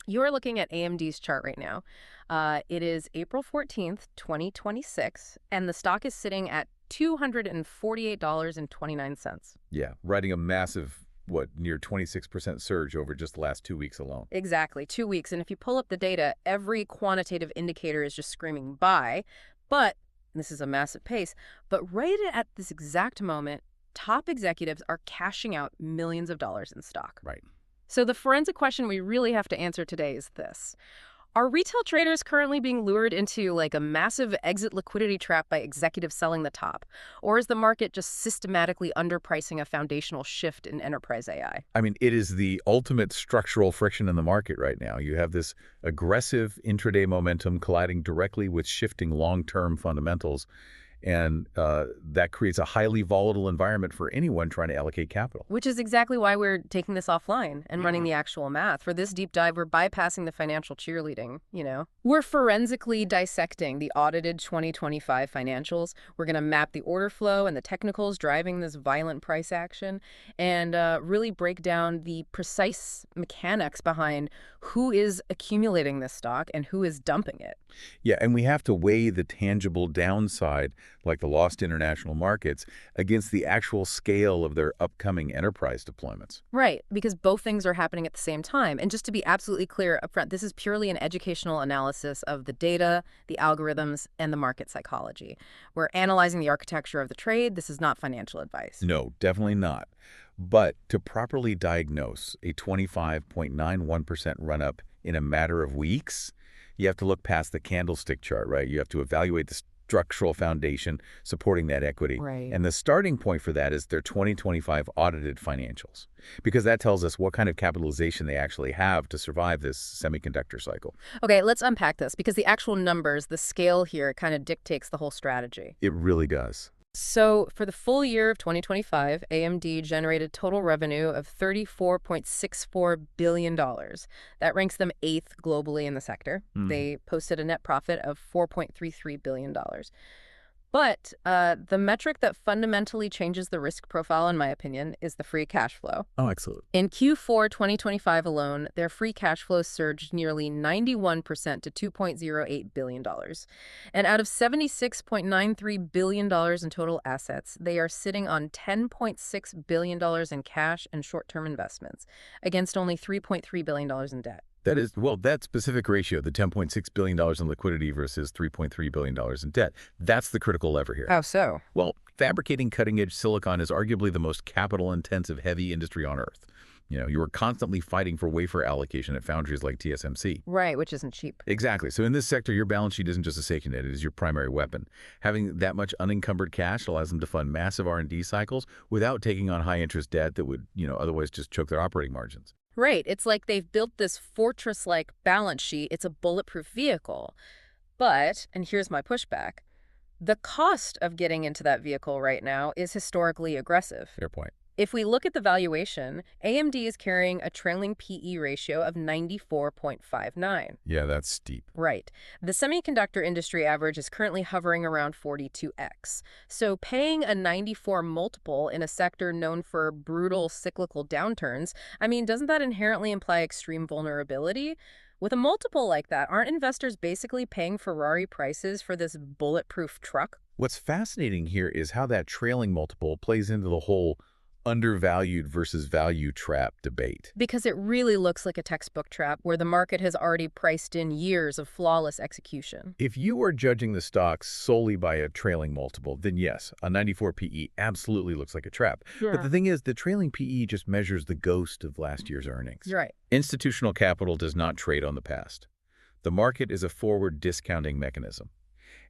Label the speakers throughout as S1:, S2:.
S1: You're looking at AMD's chart right now. It is April 14th, 2026, and the stock is sitting at $248.29.
S2: Yeah, riding a massive, near 26% surge over just the last 2 weeks alone.
S1: Exactly, 2 weeks. And if you pull up the data, every quantitative indicator is just screaming buy. But, and this is a massive pace, but right at this exact moment, top executives are cashing out millions of dollars in stock.
S2: Right.
S1: So the forensic question we really have to answer today is this. Are retail traders currently being lured into like a massive exit liquidity trap by executives selling the top? Or is the market just systematically underpricing a foundational shift in enterprise AI?
S2: I mean, it is the ultimate structural friction in the market right now. You have this aggressive intraday momentum colliding directly with shifting long-term fundamentals, and that creates a highly volatile environment for anyone trying to allocate capital.
S1: Which is exactly why we're taking this offline and running the actual math. For this deep dive, we're bypassing the financial cheerleading. We're forensically dissecting the audited 2025 financials. We're going to map the order flow and the technicals driving this violent price action and really break down the precise mechanics behind who is accumulating this stock and who is dumping it.
S2: Yeah, and we have to weigh the tangible downside, like the lost international markets, against the actual scale of their upcoming enterprise deployments.
S1: Right, because both things are happening at the same time. And just to be absolutely clear up front, this is purely an educational analysis of the data, the algorithms, and the market psychology. We're analyzing the architecture of the trade. This is not financial advice.
S2: No, definitely not. But to properly diagnose a 25.91% run-up in a matter of weeks, you have to look past the candlestick chart, right? You have to evaluate the structural foundation supporting that equity.
S1: Right.
S2: And the starting point for that is their 2025 audited financials, because that tells us what kind of capitalization they actually have to survive this semiconductor cycle.
S1: Okay, let's unpack this because the actual numbers, the scale here kind of dictates the whole strategy.
S2: It really does.
S1: So for the full year of 2025, AMD generated total revenue of $34.64 billion. That ranks them eighth globally in the sector. They posted a net profit of $4.33 billion. But the metric that fundamentally changes the risk profile, in my opinion, is the free cash flow.
S2: Oh, excellent.
S1: In Q4 2025 alone, their free cash flow surged nearly 91% to $2.08 billion. And out of $76.93 billion in total assets, they are sitting on $10.6 billion in cash and short-term investments, against only $3.3 billion in debt.
S2: That is, well, that specific ratio, the $10.6 billion in liquidity versus $3.3 billion in debt, that's the critical lever here.
S1: How so?
S2: Well, fabricating cutting-edge silicon is arguably the most capital-intensive heavy industry on Earth. You are constantly fighting for wafer allocation at foundries like TSMC.
S1: Right, which isn't cheap.
S2: Exactly. So in this sector, your balance sheet isn't just a safety net, it is your primary weapon. Having that much unencumbered cash allows them to fund massive R&D cycles without taking on high-interest debt that would, otherwise just choke their operating margins.
S1: Right. It's like they've built this fortress-like balance sheet. It's a bulletproof vehicle. But, and here's my pushback, the cost of getting into that vehicle right now is historically aggressive.
S2: Fair point.
S1: If we look at the valuation, AMD is carrying a trailing PE ratio of 94.59.
S2: Yeah, that's steep.
S1: Right. The semiconductor industry average is currently hovering around 42x. So paying a 94 multiple in a sector known for brutal cyclical downturns, doesn't that inherently imply extreme vulnerability? With a multiple like that, aren't investors basically paying Ferrari prices for this bulletproof truck?
S2: What's fascinating here is how that trailing multiple plays into the whole undervalued versus value trap debate.
S1: Because it really looks like a textbook trap where the market has already priced in years of flawless execution.
S2: If you are judging the stocks solely by a trailing multiple, then yes, a 94 PE absolutely looks like a trap.
S1: Yeah.
S2: But the thing is, the trailing PE just measures the ghost of last year's earnings.
S1: You're right.
S2: Institutional capital does not trade on the past. The market is a forward discounting mechanism.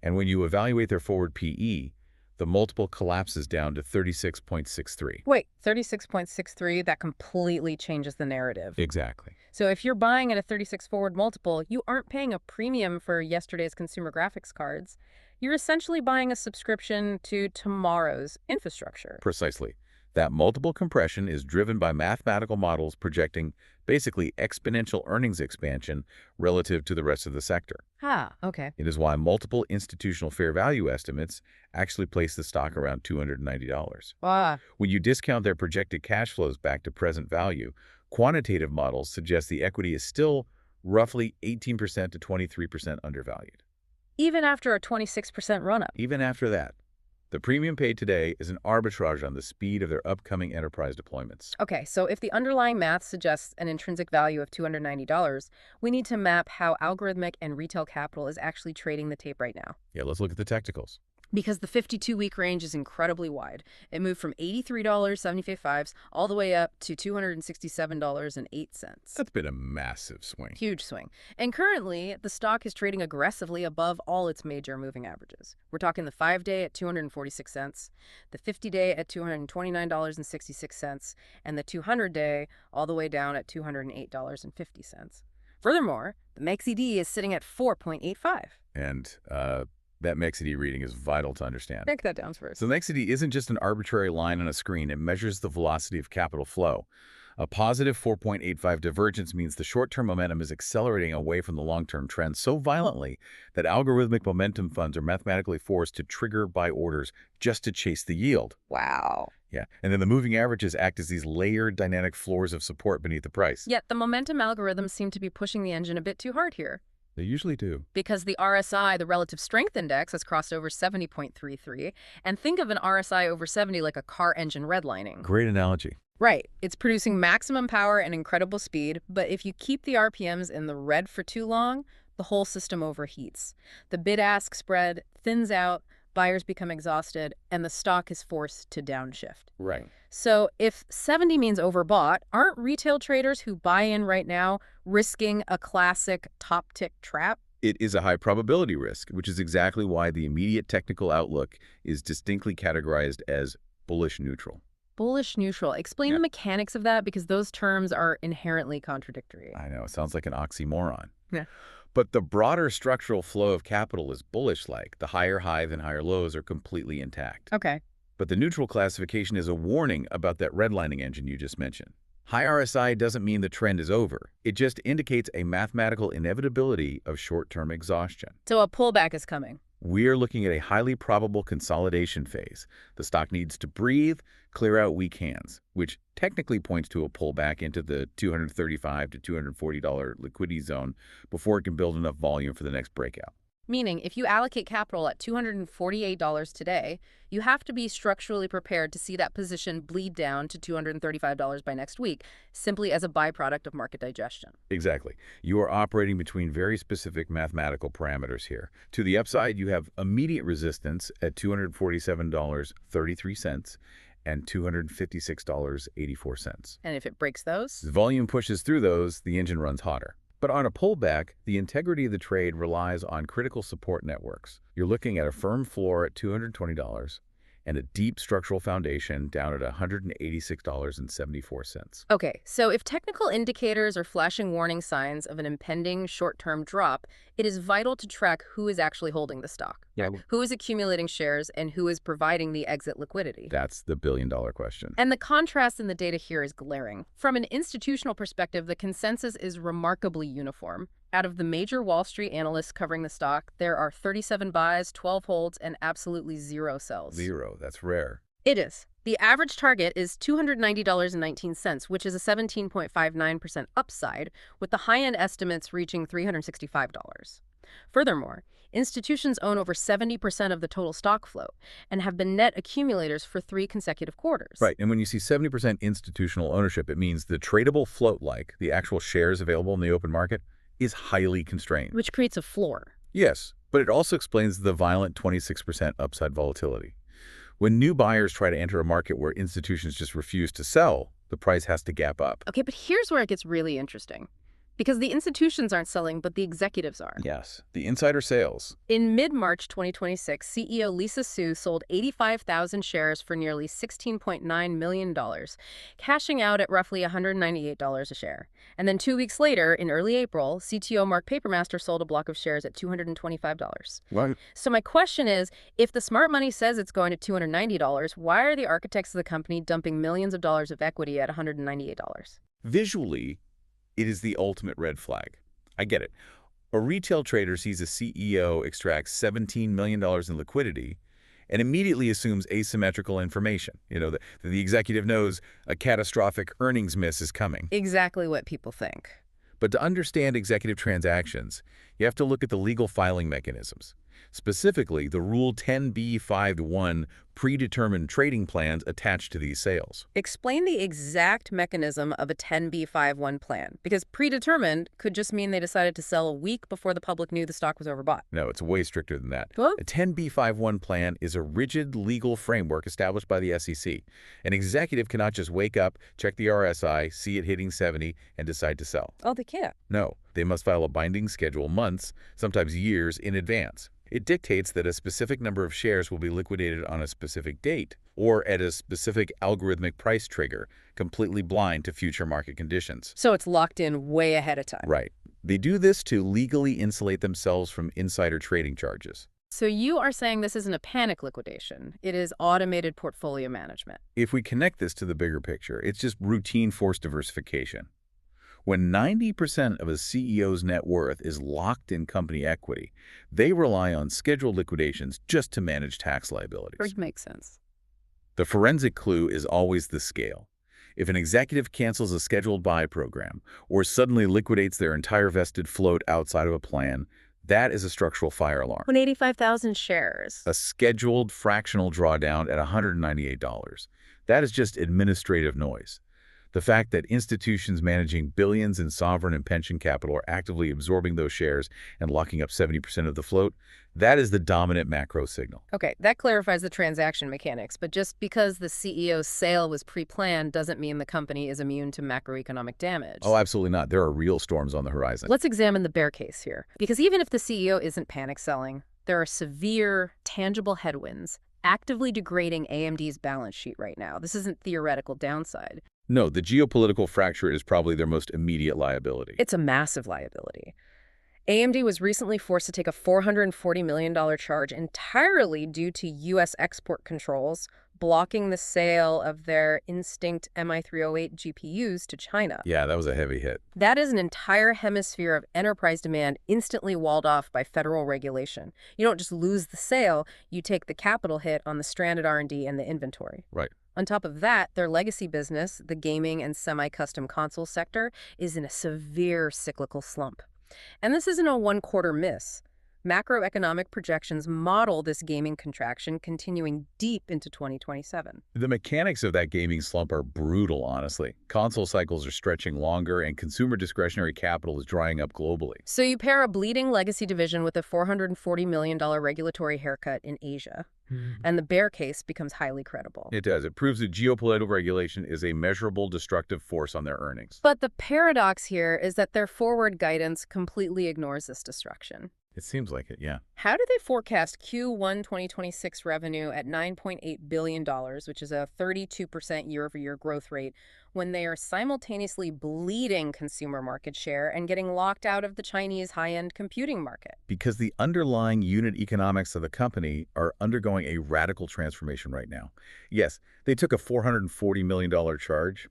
S2: And when you evaluate their forward PE, the multiple collapses down to 36.63.
S1: Wait, 36.63, that completely changes the narrative.
S2: Exactly.
S1: So if you're buying at a 36 forward multiple, you aren't paying a premium for yesterday's consumer graphics cards. You're essentially buying a subscription to tomorrow's infrastructure.
S2: Precisely. That multiple compression is driven by mathematical models projecting basically exponential earnings expansion relative to the rest of the sector.
S1: Ah, okay.
S2: It is why multiple institutional fair value estimates actually place the stock around $290.
S1: Ah.
S2: When you discount their projected cash flows back to present value, quantitative models suggest the equity is still roughly 18% to 23% undervalued.
S1: Even after a 26% run-up.
S2: Even after that, the premium paid today is an arbitrage on the speed of their upcoming enterprise deployments.
S1: Okay, so if the underlying math suggests an intrinsic value of $290, we need to map how algorithmic and retail capital is actually trading the tape right now.
S2: Yeah, let's look at the technicals.
S1: Because the 52-week range is incredibly wide. It moved from $83.75 all the way up to $267.08.
S2: That's been a massive swing.
S1: Huge swing. And currently, the stock is trading aggressively above all its major moving averages. We're talking the 5-day at 246 cents, the 50-day at $229.66, and the 200-day all the way down at $208.50. Furthermore, the MACD is sitting at 4.85.
S2: And that MACD reading is vital to understand.
S1: Break that down first.
S2: So the MACD isn't just an arbitrary line on a screen. It measures the velocity of capital flow. A positive 4.85 divergence means the short-term momentum is accelerating away from the long-term trend so violently that algorithmic momentum funds are mathematically forced to trigger buy orders just to chase the yield.
S1: Wow.
S2: Yeah, and then the moving averages act as these layered dynamic floors of support beneath the price.
S1: Yet the momentum algorithms seem to be pushing the engine a bit too hard here.
S2: They usually do.
S1: Because the RSI, the relative strength index, has crossed over 70.33. And think of an RSI over 70 like a car engine redlining.
S2: Great analogy.
S1: Right. It's producing maximum power and incredible speed, but if you keep the RPMs in the red for too long, the whole system overheats. The bid-ask spread thins out, buyers become exhausted, and the stock is forced to downshift.
S2: Right.
S1: So if 70 means overbought, aren't retail traders who buy in right now risking a classic top-tick trap?
S2: It is a high probability risk, which is exactly why the immediate technical outlook is distinctly categorized as bullish neutral.
S1: Bullish neutral. Explain the mechanics of that, because those terms are inherently contradictory.
S2: I know, it sounds like an oxymoron.
S1: Yeah.
S2: But the broader structural flow of capital is bullish-like. The higher highs and higher lows are completely intact.
S1: Okay.
S2: But the neutral classification is a warning about that redlining engine you just mentioned. High RSI doesn't mean the trend is over. It just indicates a mathematical inevitability of short-term exhaustion.
S1: So a pullback is coming.
S2: We're looking at a highly probable consolidation phase. The stock needs to breathe, clear out weak hands, which technically points to a pullback into the $235 to $240 liquidity zone before it can build enough volume for the next breakout.
S1: Meaning, if you allocate capital at $248 today, you have to be structurally prepared to see that position bleed down to $235 by next week, simply as a byproduct of market digestion.
S2: Exactly. You are operating between very specific mathematical parameters here. To the upside, you have immediate resistance at $247.33 and $256.84.
S1: And if it breaks those?
S2: As volume pushes through those, the engine runs hotter. But on a pullback, the integrity of the trade relies on critical support networks. You're looking at a firm floor at $220 and a deep structural foundation down at $186.74.
S1: Okay, so if technical indicators are flashing warning signs of an impending short-term drop, it is vital to track who is actually holding the stock, who is accumulating shares, and who is providing the exit liquidity.
S2: That's the billion-dollar question.
S1: And the contrast in the data here is glaring. From an institutional perspective, the consensus is remarkably uniform. Out of the major Wall Street analysts covering the stock, there are 37 buys, 12 holds, and absolutely zero sells.
S2: Zero. That's rare.
S1: It is. The average target is $290.19, which is a 17.59% upside, with the high-end estimates reaching $365. Furthermore, institutions own over 70% of the total stock float and have been net accumulators for 3 consecutive quarters.
S2: Right, and when you see 70% institutional ownership, it means the tradable float, like the actual shares available in the open market, is highly constrained.
S1: Which creates a floor.
S2: Yes, but it also explains the violent 26% upside volatility. When new buyers try to enter a market where institutions just refuse to sell, the price has to gap up.
S1: Okay, but here's where it gets really interesting. Because the institutions aren't selling, but the executives are.
S2: Yes, the insider sales.
S1: In mid-March 2026, CEO Lisa Su sold 85,000 shares for nearly $16.9 million, cashing out at roughly $198 a share. And then 2 weeks later, in early April, CTO Mark Papermaster sold a block of shares at $225.
S2: Right.
S1: So my question is, if the smart money says it's going to $290, why are the architects of the company dumping millions of dollars of equity at $198?
S2: Visually, it is the ultimate red flag. I get it. A retail trader sees a CEO extract $17 million in liquidity and immediately assumes asymmetrical information. The executive knows a catastrophic earnings miss is coming.
S1: Exactly what people think.
S2: But to understand executive transactions, you have to look at the legal filing mechanisms. Specifically, the Rule 10b-5-1 predetermined trading plans attached to these sales.
S1: Explain the exact mechanism of a 10b5-1 plan, because predetermined could just mean they decided to sell a week before the public knew the stock was overbought.
S2: No, it's way stricter than that.
S1: What?
S2: A 10b5-1 plan is a rigid legal framework established by the SEC. An executive cannot just wake up, check the RSI, see it hitting 70, and decide to sell.
S1: Oh, they can't.
S2: No, they must file a binding schedule months, sometimes years, in advance. It dictates that a specific number of shares will be liquidated on a specific date or at a specific algorithmic price trigger, completely blind to future market conditions.
S1: So it's locked in way ahead of time.
S2: Right. They do this to legally insulate themselves from insider trading charges.
S1: So you are saying this isn't a panic liquidation. It is automated portfolio management.
S2: If we connect this to the bigger picture, it's just routine force diversification. When 90% of a CEO's net worth is locked in company equity, they rely on scheduled liquidations just to manage tax liabilities.
S1: Which makes sense.
S2: The forensic clue is always the scale. If an executive cancels a scheduled buy program or suddenly liquidates their entire vested float outside of a plan, that is a structural fire alarm.
S1: 185,000 shares.
S2: A scheduled fractional drawdown at $198. That is just administrative noise. The fact that institutions managing billions in sovereign and pension capital are actively absorbing those shares and locking up 70% of the float, that is the dominant macro signal.
S1: Okay, that clarifies the transaction mechanics, but just because the CEO's sale was pre-planned doesn't mean the company is immune to macroeconomic damage.
S2: Oh, absolutely not. There are real storms on the horizon.
S1: Let's examine the bear case here, because even if the CEO isn't panic selling, there are severe, tangible headwinds actively degrading AMD's balance sheet right now. This isn't theoretical downside.
S2: No, the geopolitical fracture is probably their most immediate liability.
S1: It's a massive liability. AMD was recently forced to take a $440 million charge entirely due to U.S. export controls blocking the sale of their Instinct MI308 GPUs to China.
S2: Yeah, that was a heavy hit.
S1: That is an entire hemisphere of enterprise demand instantly walled off by federal regulation. You don't just lose the sale, you take the capital hit on the stranded R&D and the inventory.
S2: Right.
S1: On top of that, their legacy business, the gaming and semi-custom console sector, is in a severe cyclical slump. And this isn't a one-quarter miss. Macroeconomic projections model this gaming contraction continuing deep into 2027.
S2: The mechanics of that gaming slump are brutal, honestly. Console cycles are stretching longer, and consumer discretionary capital is drying up globally.
S1: So you pair a bleeding legacy division with a $440 million regulatory haircut in Asia, and the bear case becomes highly credible.
S2: It does. It proves that geopolitical regulation is a measurable destructive force on their earnings.
S1: But the paradox here is that their forward guidance completely ignores this destruction.
S2: It seems like it, yeah.
S1: How do they forecast Q1 2026 revenue at $9.8 billion, which is a 32% year-over-year growth rate, when they are simultaneously bleeding consumer market share and getting locked out of the Chinese high-end computing market?
S2: Because the underlying unit economics of the company are undergoing a radical transformation right now. Yes, they took a $440 million charge,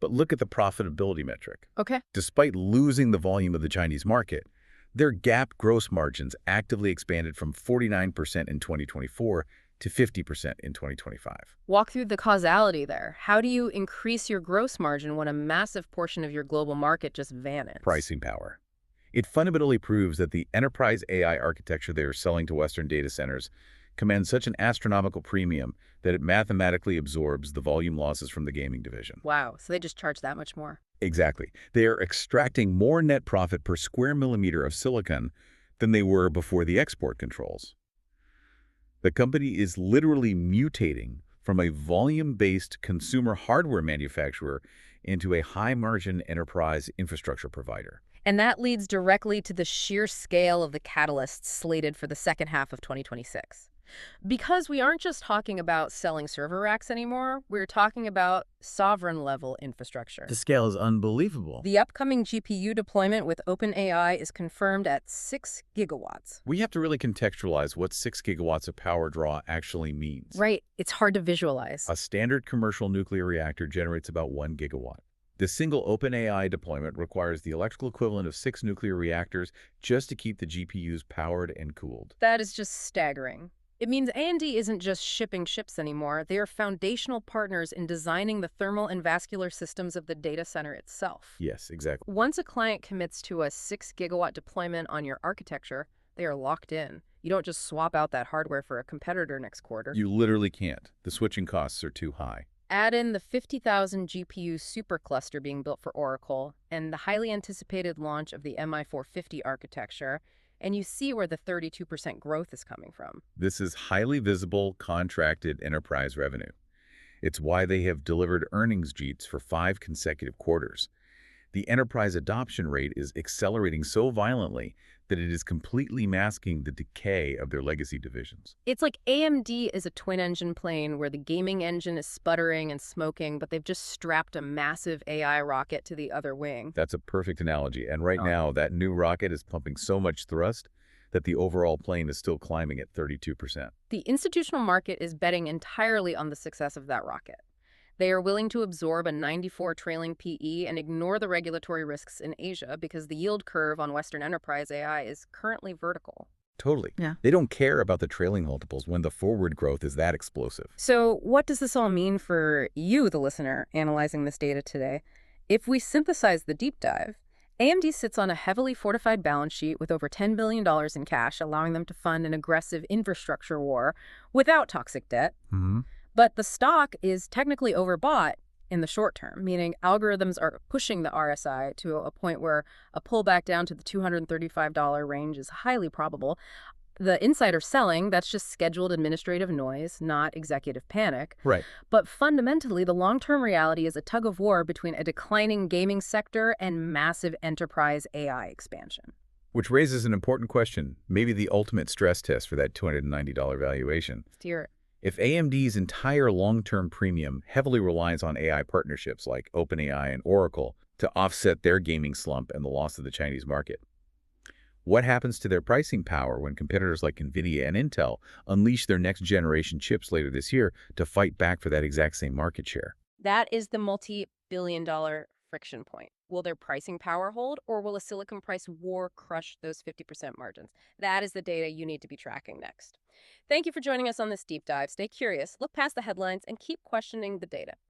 S2: but look at the profitability metric.
S1: Okay.
S2: Despite losing the volume of the Chinese market, their GAAP gross margins actively expanded from 49% in 2024 to 50% in 2025.
S1: Walk through the causality there. How do you increase your gross margin when a massive portion of your global market just vanished?
S2: Pricing power. It fundamentally proves that the enterprise AI architecture they are selling to Western data centers commands such an astronomical premium that it mathematically absorbs the volume losses from the gaming division.
S1: Wow, so they just charge that much more.
S2: Exactly. They are extracting more net profit per square millimeter of silicon than they were before the export controls. The company is literally mutating from a volume-based consumer hardware manufacturer into a high-margin enterprise infrastructure provider.
S1: And that leads directly to the sheer scale of the catalysts slated for the second half of 2026. Because we aren't just talking about selling server racks anymore, we're talking about sovereign-level infrastructure.
S2: The scale is unbelievable.
S1: The upcoming GPU deployment with OpenAI is confirmed at 6 gigawatts.
S2: We have to really contextualize what 6 gigawatts of power draw actually means.
S1: Right. It's hard to visualize.
S2: A standard commercial nuclear reactor generates about 1 gigawatt. The single OpenAI deployment requires the electrical equivalent of 6 nuclear reactors just to keep the GPUs powered and cooled.
S1: That is just staggering. It means AMD isn't just shipping chips anymore. They are foundational partners in designing the thermal and vascular systems of the data center itself.
S2: Yes, exactly.
S1: Once a client commits to a 6 gigawatt deployment on your architecture, they are locked in. You don't just swap out that hardware for a competitor next quarter.
S2: You literally can't. The switching costs are too high.
S1: Add in the 50,000 GPU supercluster being built for Oracle and the highly anticipated launch of the MI450 architecture, and you see where the 32% growth is coming from.
S2: This is highly visible, contracted enterprise revenue. It's why they have delivered earnings beats for 5 consecutive quarters. The enterprise adoption rate is accelerating so violently that it is completely masking the decay of their legacy divisions.
S1: It's like AMD is a twin-engine plane where the gaming engine is sputtering and smoking, but they've just strapped a massive AI rocket to the other wing.
S2: That's a perfect analogy. And right now, that new rocket is pumping so much thrust that the overall plane is still climbing at 32%.
S1: The institutional market is betting entirely on the success of that rocket. They are willing to absorb a 94 trailing PE and ignore the regulatory risks in Asia because the yield curve on Western enterprise AI is currently vertical.
S2: Totally.
S1: Yeah.
S2: They don't care about the trailing multiples when the forward growth is that explosive.
S1: So what does this all mean for you, the listener, analyzing this data today? If we synthesize the deep dive, AMD sits on a heavily fortified balance sheet with over $10 billion in cash, allowing them to fund an aggressive infrastructure war without toxic debt.
S2: Mm-hmm.
S1: But the stock is technically overbought in the short term, meaning algorithms are pushing the RSI to a point where a pullback down to the $235 range is highly probable. The insider selling, that's just scheduled administrative noise, not executive panic.
S2: Right.
S1: But fundamentally, the long-term reality is a tug of war between a declining gaming sector and massive enterprise AI expansion.
S2: Which raises an important question, maybe the ultimate stress test for that $290 valuation.
S1: Steer it.
S2: If AMD's entire long-term premium heavily relies on AI partnerships like OpenAI and Oracle to offset their gaming slump and the loss of the Chinese market, what happens to their pricing power when competitors like NVIDIA and Intel unleash their next-generation chips later this year to fight back for that exact same market share?
S1: That is the multi-billion-dollar friction point. Will their pricing power hold, or will a silicon price war crush those 50% margins? That is the data you need to be tracking next. Thank you for joining us on this deep dive. Stay curious, look past the headlines, and keep questioning the data.